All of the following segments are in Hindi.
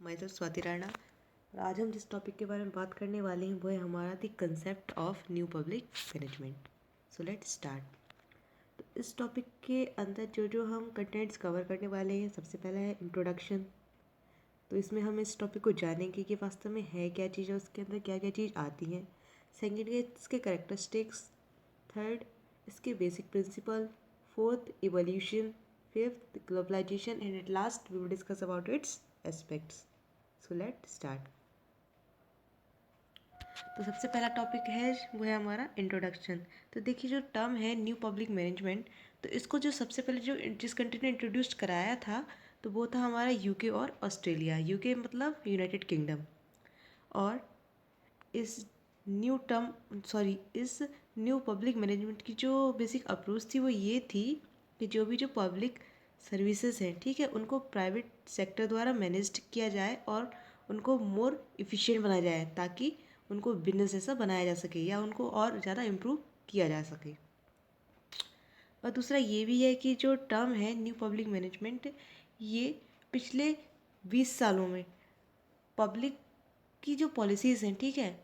मैं तो स्वाति राणा। और आज हम जिस टॉपिक के बारे में बात करने वाले हैं वो है हमारा the concept of new public management. So let's start. तो इस टॉपिक के अंदर जो जो हम कंटेंट्स कवर करने वाले हैं, सबसे पहला है इंट्रोडक्शन। तो इसमें हम इस टॉपिक को जानेंगे कि वास्तव में है क्या चीज़ और उसके अंदर क्या क्या चीज़ आती है। सेकेंड है इसके करेक्टरिस्टिक्स। थर्ड इसके basic principle. Fourth evolution. Fifth globalization and at last we will discuss about its aspects. So let start. तो सबसे पहला टॉपिक है वो है हमारा इंट्रोडक्शन। तो देखिए जो टर्म है न्यू पब्लिक मैनेजमेंट, तो इसको जो सबसे पहले जो जिस कंट्री ने इंट्रोड्यूस कराया था तो वो था हमारा यूके और ऑस्ट्रेलिया। यूके मतलब यूनाइटेड किंगडम। और इस इस न्यू पब्लिक मैनेजमेंट की जो बेसिक अप्रोच थी वो ये थी कि जो पब्लिक सर्विसेज हैं, ठीक है, उनको प्राइवेट सेक्टर द्वारा मैनेज किया जाए और उनको मोर इफ़िशिएंट बनाया जाए ताकि उनको बिजनेस जैसा बनाया जा सके या उनको और ज़्यादा इम्प्रूव किया जा सके। और दूसरा ये भी है कि जो टर्म है न्यू पब्लिक मैनेजमेंट, ये पिछले 20 सालों में पब्लिक की जो पॉलिसीज़ हैं, ठीक है,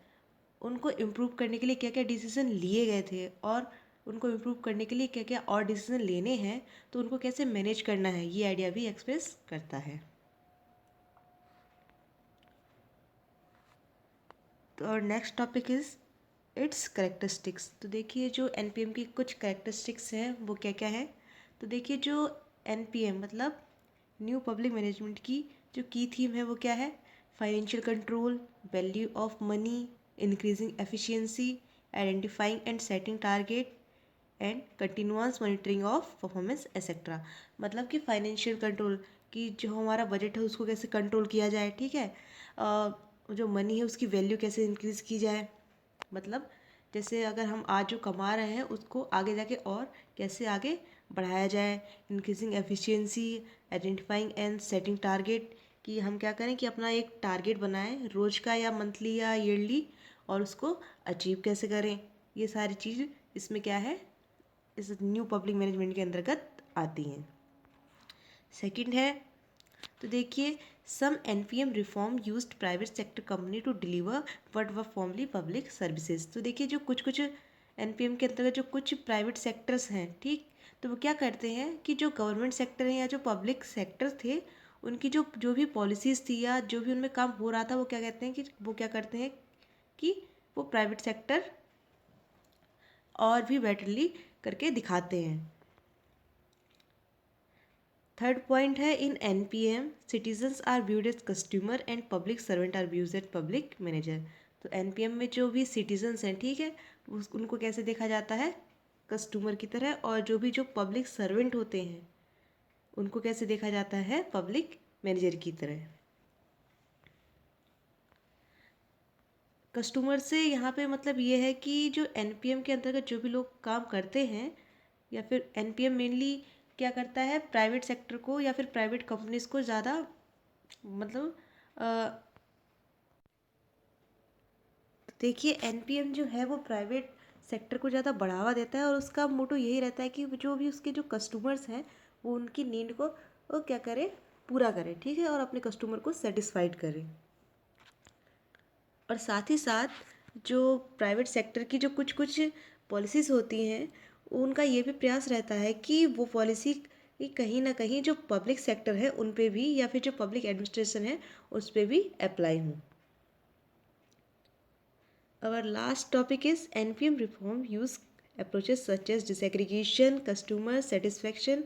उनको इम्प्रूव करने के लिए क्या क्या डिसीज़न लिए गए थे और उनको इम्प्रूव करने के लिए क्या क्या और डिसीज़न लेने हैं, तो उनको कैसे मैनेज करना है, ये आइडिया भी एक्सप्रेस करता है। तो और next topic is it's characteristics. तो देखिए जो एनपीएम की कुछ करेक्टरिस्टिक्स हैं वो क्या क्या है। तो देखिए जो एनपीएम मतलब न्यू पब्लिक मैनेजमेंट की जो की थीम है वो क्या है। Financial control, value of money, increasing efficiency, identifying and setting target and continuous monitoring of performance etcetera. मतलब कि फाइनेंशियल कंट्रोल कि जो हमारा बजट है उसको कैसे कंट्रोल किया जाए, ठीक है। जो मनी है उसकी वैल्यू कैसे इंक्रीज़ की जाए, मतलब जैसे अगर हम आज जो कमा रहे हैं उसको आगे जाके और कैसे आगे बढ़ाया जाए। Increasing efficiency, identifying and setting target कि हम क्या करें कि अपना एक टारगेट बनाएं रोज़ का या मंथली या ईयरली और उसको अचीव कैसे करें। ये सारी चीज़ इसमें क्या है, इस न्यू पब्लिक मैनेजमेंट के अंतर्गत आती हैं। सेकंड है तो देखिए some NPM reform used private sector company to deliver what were formerly public services. तो देखिए जो कुछ कुछ एनपीएम के अंतर्गत जो कुछ प्राइवेट सेक्टर्स हैं, ठीक, तो वो क्या करते हैं कि जो गवर्नमेंट सेक्टर है या जो पब्लिक सेक्टर थे उनकी जो जो भी पॉलिसीज़ थी या जो भी उनमें काम हो रहा था वो क्या कहते हैं कि वो क्या करते हैं कि वो प्राइवेट सेक्टर और भी बेटरली करके दिखाते हैं। थर्ड पॉइंट है in NPM citizens are viewed as customer and public servant are views as public manager. तो एनपीएम में जो भी सिटीजन्स हैं, ठीक है, उनको कैसे देखा जाता है, कस्टमर की तरह, और जो पब्लिक सर्वेंट होते हैं उनको कैसे देखा जाता है, पब्लिक मैनेजर की तरह। कस्टमर से यहाँ पे मतलब ये है कि जो एनपीएम के अंतर्गत जो भी लोग काम करते हैं या फिर एनपीएम मेनली क्या करता है, प्राइवेट सेक्टर को या फिर प्राइवेट कंपनीज को ज़्यादा मतलब देखिए एनपीएम जो है वो प्राइवेट सेक्टर को ज़्यादा बढ़ावा देता है और उसका मोटो यही रहता है कि जो भी उसके जो कस्टमर्स हैं वो उनकी नीड को वो क्या करे, पूरा करे, ठीक है, और अपने कस्टमर को सेटिस्फाइड करे। और साथ ही साथ जो प्राइवेट सेक्टर की जो कुछ कुछ पॉलिसीज़ होती हैं उनका ये भी प्रयास रहता है कि वो पॉलिसी कहीं ना कहीं जो पब्लिक सेक्टर है उन पे भी या फिर जो पब्लिक एडमिनिस्ट्रेशन है उस पे भी अप्लाई हों। Our last topic is NPM reform use approaches such as disaggregation, customer satisfaction।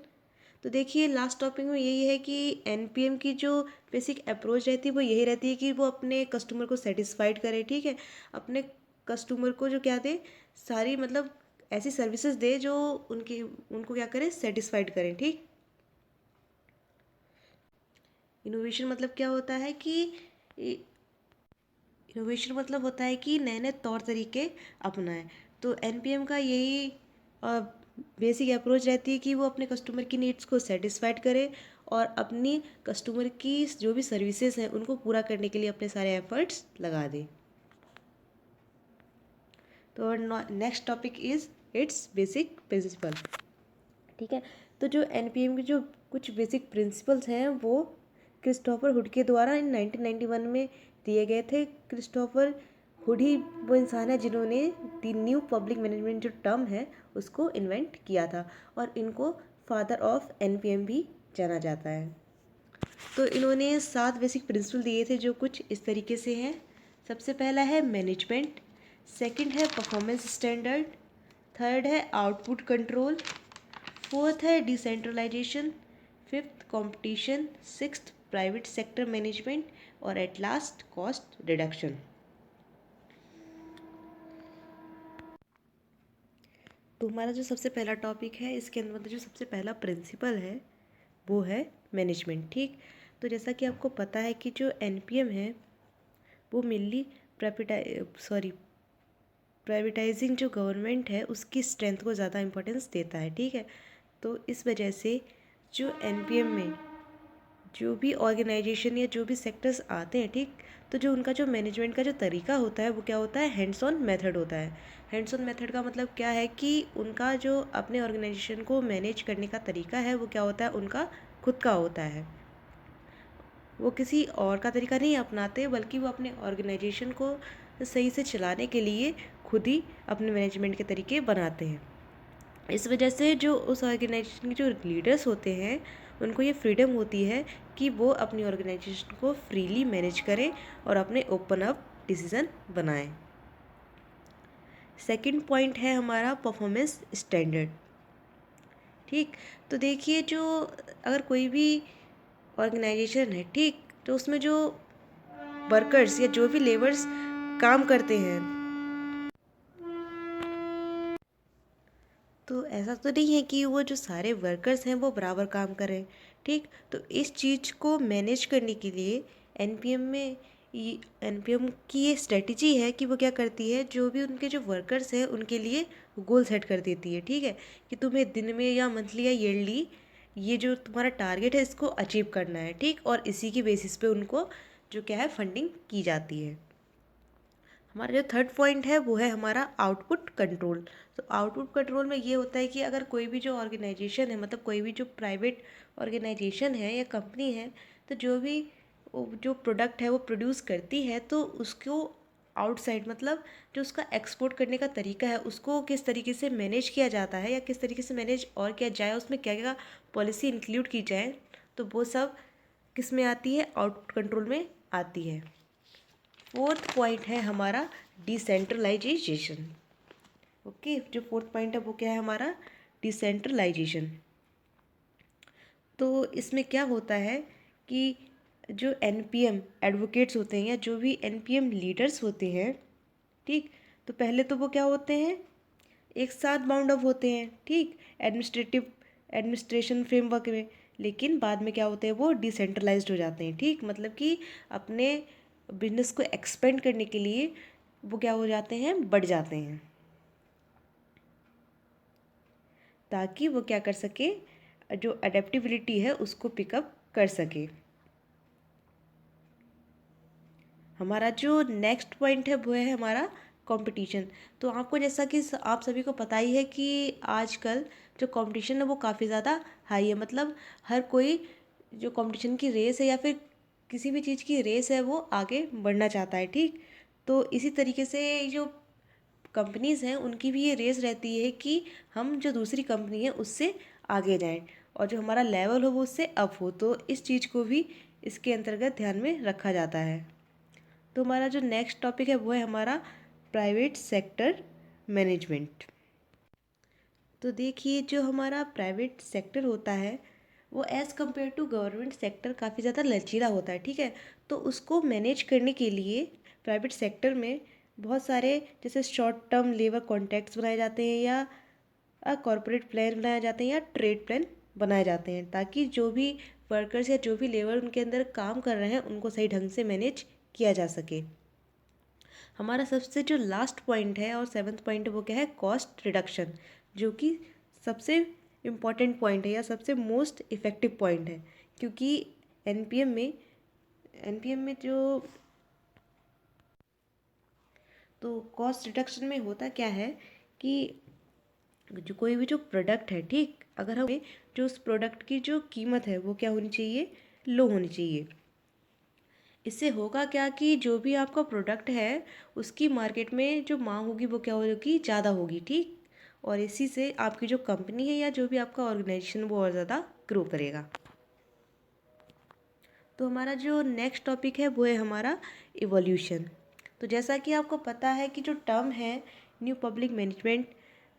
तो देखिए लास्ट टॉपिक में यही है कि एनपीएम की जो बेसिक अप्रोच रहती है वो यही रहती है कि वो अपने कस्टमर को सेटिस्फाइड करे, ठीक है, अपने कस्टमर को जो क्या दे, सारी मतलब ऐसी सर्विसेज दे जो उनको क्या करे, सेटिस्फाइड करें, ठीक। इनोवेशन मतलब क्या होता है कि इनोवेशन मतलब होता है कि नए नए तौर तरीके अपनाएं। तो एनपीएम का यही बेसिक अप्रोच रहती है कि वो अपने कस्टमर की नीड्स को सेटिस्फाइड करे और अपनी कस्टमर की जो भी सर्विसेज हैं उनको पूरा करने के लिए अपने सारे एफर्ट्स लगा दे। तो next topic is it's basic principle, ठीक है। तो जो एनपीएम के जो कुछ बेसिक प्रिंसिपल्स हैं वो क्रिस्टोफर हुड के द्वारा इन 1991 में दिए गए थे। क्रिस्टोफर हुड ही वो इंसान है जिन्होंने द न्यू पब्लिक मैनेजमेंट जो टर्म है उसको इन्वेंट किया था, और इनको फादर ऑफ एनपीएम भी जाना जाता है। तो इन्होंने 7 बेसिक प्रिंसिपल दिए थे जो कुछ इस तरीके से हैं। सबसे पहला है मैनेजमेंट, सेकंड है परफॉर्मेंस स्टैंडर्ड, थर्ड है आउटपुट कंट्रोल, फोर्थ है decentralization, fifth competition, sixth private sector management, और एट लास्ट कॉस्ट रिडक्शन। तो हमारा जो सबसे पहला टॉपिक है, इसके अंदर मतलब जो सबसे पहला प्रिंसिपल है वो है मैनेजमेंट। ठीक, तो जैसा कि आपको पता है कि जो एनपीएम है वो मेनली प्राइवेटाइजिंग जो गवर्नमेंट है उसकी स्ट्रेंथ को ज़्यादा इंपॉर्टेंस देता है। ठीक है, तो इस वजह से जो एनपीएम में जो भी ऑर्गेनाइजेशन या जो भी सेक्टर्स आते हैं, ठीक, तो जो उनका जो मैनेजमेंट का जो तरीका होता है वो क्या होता है, हैंड्स ऑन मेथड होता है। हैंड्स ऑन मेथड का मतलब क्या है कि उनका जो अपने ऑर्गेनाइजेशन को मैनेज करने का तरीका है वो क्या होता है, उनका खुद का होता है। वो किसी और का तरीका नहीं अपनाते, बल्कि वो अपने ऑर्गेनाइजेशन को सही से चलाने के लिए खुद ही अपने मैनेजमेंट के तरीके बनाते हैं। इस वजह से जो उस ऑर्गेनाइजेशन के जो लीडर्स होते हैं उनको ये फ्रीडम होती है कि वो अपनी ऑर्गेनाइजेशन को फ्रीली मैनेज करें और अपने ओपन अप डिसीजन बनाएं। सेकंड पॉइंट है हमारा परफॉर्मेंस स्टैंडर्ड। ठीक, तो देखिए जो अगर कोई भी ऑर्गेनाइजेशन है, ठीक, तो उसमें जो वर्कर्स या जो भी लेबर्स काम करते हैं, तो ऐसा तो नहीं है कि वो जो सारे वर्कर्स हैं वो बराबर काम करें। ठीक, तो इस चीज़ को मैनेज करने के लिए एनपीएम की ये स्ट्रेटजी है कि वो क्या करती है, जो भी उनके जो वर्कर्स हैं उनके लिए गोल सेट कर देती है। ठीक है, कि तुम्हें दिन में या मंथली या ईयरली ये जो तुम्हारा टारगेट है इसको अचीव करना है। ठीक, और इसी की बेसिस पे उनको जो क्या है फंडिंग की जाती है। हमारा जो थर्ड पॉइंट है वो है हमारा आउटपुट कंट्रोल। तो आउटपुट कंट्रोल में ये होता है कि अगर कोई भी जो ऑर्गेनाइजेशन है, मतलब कोई भी जो प्राइवेट ऑर्गेनाइजेशन है या कंपनी है, तो जो भी जो प्रोडक्ट है वो प्रोड्यूस करती है, तो उसको आउटसाइड मतलब जो उसका एक्सपोर्ट करने का तरीका है उसको किस तरीके से मैनेज किया जाता है या किस तरीके से मैनेज और किया जाए, उसमें क्या क्या पॉलिसी इंक्लूड की जाए, तो वो सब किस में आती है, आउटपुट कंट्रोल में आती है। फोर्थ पॉइंट है हमारा डिसेंट्रलाइजेशन। ओके, जो फोर्थ पॉइंट है वो क्या है हमारा, डिसेंट्रलाइजेशन। तो इसमें क्या होता है कि जो एनपीएम एडवोकेट्स होते हैं या जो भी एनपीएम लीडर्स होते हैं, ठीक, तो पहले तो वो क्या होते हैं, एक साथ बाउंड अप होते हैं, ठीक, एडमिनिस्ट्रेशन फ्रेमवर्क में, लेकिन बाद में क्या होते हैं, वो डिसेंट्रलाइज्ड हो जाते हैं। ठीक, मतलब कि अपने बिजनेस को एक्सपेंड करने के लिए वो क्या हो जाते हैं, बढ़ जाते हैं, ताकि वो क्या कर सके, जो अडेप्टिबिलिटी है उसको पिकअप कर सके। हमारा जो नेक्स्ट पॉइंट है वो है हमारा कंपटीशन। तो आपको जैसा कि आप सभी को पता ही है कि आजकल जो कंपटीशन है वो काफ़ी ज़्यादा हाई है। मतलब हर कोई जो कंपटीशन की रेस है या फिर किसी भी चीज़ की रेस है वो आगे बढ़ना चाहता है। ठीक, तो इसी तरीके से जो कंपनीज़ हैं उनकी भी ये रेस रहती है कि हम जो दूसरी कंपनी है उससे आगे जाएं और जो हमारा लेवल हो वो उससे अप हो। तो इस चीज़ को भी इसके अंतर्गत ध्यान में रखा जाता है। तो हमारा जो नेक्स्ट टॉपिक है वो है हमारा प्राइवेट सेक्टर मैनेजमेंट। तो देखिए जो हमारा प्राइवेट सेक्टर होता है वो as compare to government sector काफ़ी ज़्यादा लचीला होता है। ठीक है, तो उसको मैनेज करने के लिए प्राइवेट सेक्टर में बहुत सारे जैसे शॉर्ट टर्म लेबर कॉन्ट्रैक्ट्स बनाए जाते हैं या कॉरपोरेट प्लान बनाए जाते हैं या ट्रेड प्लान बनाए जाते हैं, ताकि जो भी वर्कर्स या जो भी लेबर उनके अंदर काम कर रहे हैं उनको सही ढंग से मैनेज किया जा सके। हमारा सबसे जो लास्ट पॉइंट है और सेवन्थ पॉइंट है वो क्या है, कॉस्ट रिडक्शन, जो कि सबसे इम्पॉर्टेंट पॉइंट है या सबसे मोस्ट इफ़ेक्टिव पॉइंट है। क्योंकि एनपीएम में जो तो कॉस्ट रिडक्शन में होता क्या है कि जो कोई भी जो प्रोडक्ट है, ठीक, अगर हम जो उस प्रोडक्ट की जो कीमत है वो क्या होनी चाहिए, लो होनी चाहिए। इससे होगा क्या कि जो भी आपका प्रोडक्ट है उसकी मार्केट में जो मांग होगी वो क्या होगी, ज़्यादा होगी, ठीक। और इसी से आपकी जो कंपनी है या जो भी आपका ऑर्गेनाइजेशन वो और ज़्यादा ग्रो करेगा। तो हमारा जो नेक्स्ट टॉपिक है वो है हमारा इवोल्यूशन। तो जैसा कि आपको पता है कि जो टर्म है न्यू पब्लिक मैनेजमेंट,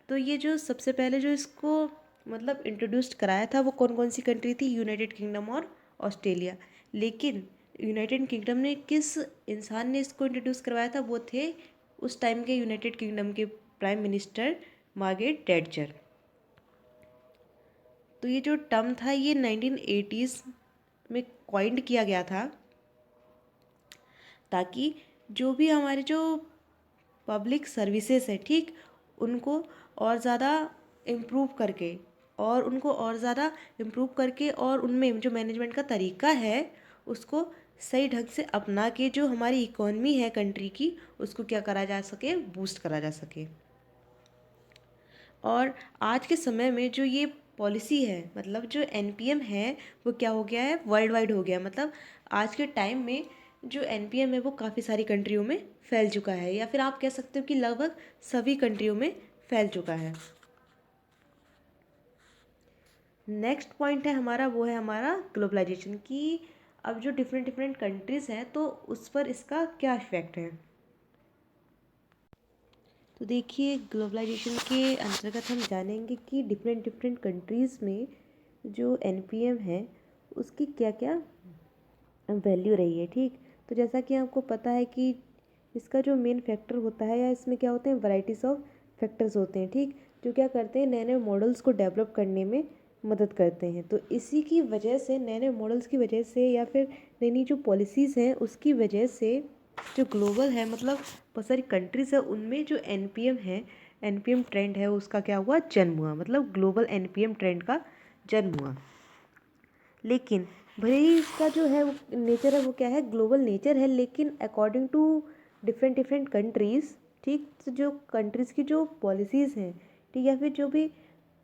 तो ये जो सबसे पहले जो इसको मतलब इंट्रोड्यूस्ड कराया था वो कौन कौन सी कंट्री थी, यूनाइटेड किंगडम और ऑस्ट्रेलिया। लेकिन यूनाइटेड किंगडम ने किस इंसान ने इसको इंट्रोड्यूस करवाया था, वो थे उस टाइम के यूनाइटेड किंगडम के प्राइम मिनिस्टर मार्गरेट थैचर। तो ये जो टर्म था ये 1980s में कॉइंड किया गया था, ताकि जो भी हमारे जो पब्लिक सर्विसेज है, ठीक, उनको और ज़्यादा इम्प्रूव करके और उनमें जो मैनेजमेंट का तरीका है उसको सही ढंग से अपना के जो हमारी इकोनॉमी है कंट्री की उसको क्या करा जा सके, बूस्ट करा जा सके। और आज के समय में जो ये पॉलिसी है मतलब जो एनपीएम है वो क्या हो गया है, वर्ल्ड वाइड हो गया। मतलब आज के टाइम में जो एनपीएम है वो काफ़ी सारी कंट्रियों में फैल चुका है, या फिर आप कह सकते हो कि लगभग सभी कंट्रियों में फैल चुका है। नेक्स्ट पॉइंट है हमारा वो है हमारा ग्लोबलाइजेशन की। अब जो डिफरेंट डिफरेंट कंट्रीज़ हैं तो उस पर इसका क्या इफ़ेक्ट है। तो देखिए ग्लोबलाइजेशन के अंतर्गत हम जानेंगे कि डिफरेंट डिफरेंट कंट्रीज़ में जो एनपीएम है उसकी क्या क्या वैल्यू रही है, ठीक। तो जैसा कि आपको पता है कि इसका जो मेन फैक्टर होता है या इसमें क्या होते हैं, वैराइटीज़ ऑफ फैक्टर्स होते हैं, ठीक, जो क्या करते हैं नए नए मॉडल्स को डेवलप करने में मदद करते हैं। तो इसी की वजह से नए नए मॉडल्स की वजह से या फिर नई नई जो पॉलिसीज़ हैं उसकी वजह से जो ग्लोबल है मतलब बहुत सारी कंट्रीज़ है उनमें जो एनपीएम है, एनपीएम ट्रेंड है उसका क्या हुआ, जन्म हुआ। मतलब ग्लोबल एनपीएम ट्रेंड का जन्म हुआ। लेकिन भले ही इसका जो है वो नेचर है वो क्या है, ग्लोबल नेचर है, लेकिन according to different different countries, ठीक, तो जो कंट्रीज़ की जो पॉलिसीज़ हैं, ठीक, या फिर जो भी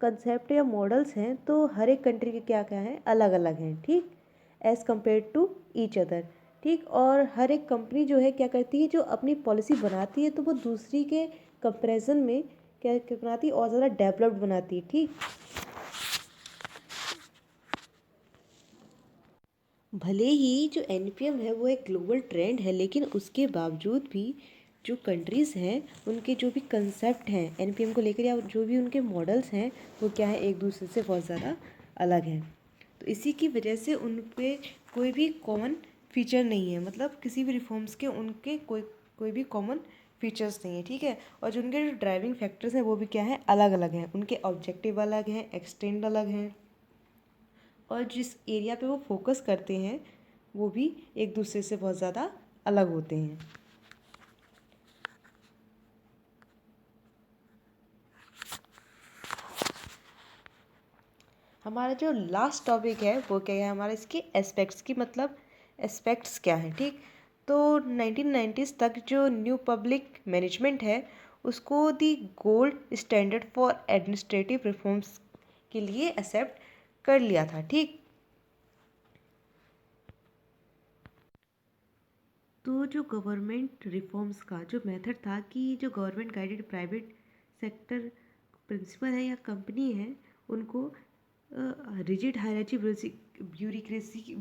कंसेप्ट या मॉडल्स हैं तो हर एक कंट्री के क्या क्या हैं, अलग अलग हैं, ठीक, as compare to each other, ठीक। और हर एक कंपनी जो है क्या करती है, जो अपनी पॉलिसी बनाती है तो वो दूसरी के कंपैरिजन में क्या क्या बनाती है, और ज़्यादा डेवलप्ड बनाती है, ठीक। भले ही जो एनपीएम है वो एक ग्लोबल ट्रेंड है, लेकिन उसके बावजूद भी जो कंट्रीज़ हैं उनके जो भी कंसेप्ट हैं एनपीएम को लेकर या जो भी उनके मॉडल्स हैं वो क्या है, एक दूसरे से बहुत ज़्यादा अलग हैं। तो इसी की वजह से उन पे कोई भी कॉमन फीचर नहीं है। मतलब किसी भी रिफॉर्म्स के उनके कोई कोई भी कॉमन फीचर्स नहीं है, ठीक है। और जो उनके जो ड्राइविंग फैक्टर्स हैं वो भी क्या है, अलग अलग हैं। उनके ऑब्जेक्टिव अलग हैं, एक्सटेंड अलग हैं, और जिस एरिया पे वो फोकस करते हैं वो भी एक दूसरे से बहुत ज़्यादा अलग होते हैं। हमारा जो लास्ट टॉपिक है वो क्या है हमारा, इसके एस्पेक्ट्स की। मतलब एस्पेक्ट्स क्या हैं, ठीक। तो 1990s तक जो न्यू पब्लिक मैनेजमेंट है उसको दी gold standard for administrative reforms के लिए एक्सेप्ट कर लिया था, ठीक। तो जो गवर्नमेंट रिफॉर्म्स का जो मेथड था कि जो government guided private sector principle है या कंपनी है उनको रिजिड हायरार्ची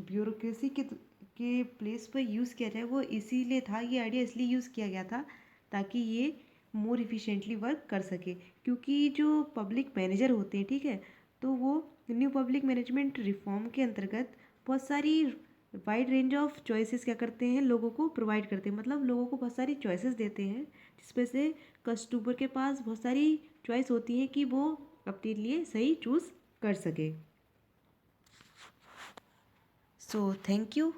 ब्यूरोक्रेसी के प्लेस पर यूज़ किया जाए, वो इसीलिए था, ये आइडिया इसलिए यूज़ किया गया था ताकि ये मोर इफ़िशेंटली वर्क कर सके। क्योंकि जो पब्लिक मैनेजर होते हैं, ठीक है, तो वो न्यू पब्लिक मैनेजमेंट रिफॉर्म के अंतर्गत बहुत सारी वाइड रेंज ऑफ चॉइसेस क्या करते हैं, लोगों को प्रोवाइड करते हैं। मतलब लोगों को बहुत सारी चॉइसेस देते हैं जिसमें से कस्टमर के पास बहुत सारी चॉइस होती है कि वो अपने लिए सही चूज़ कर सके। So thank you,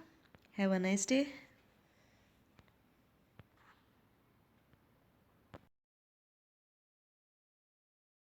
have a nice day.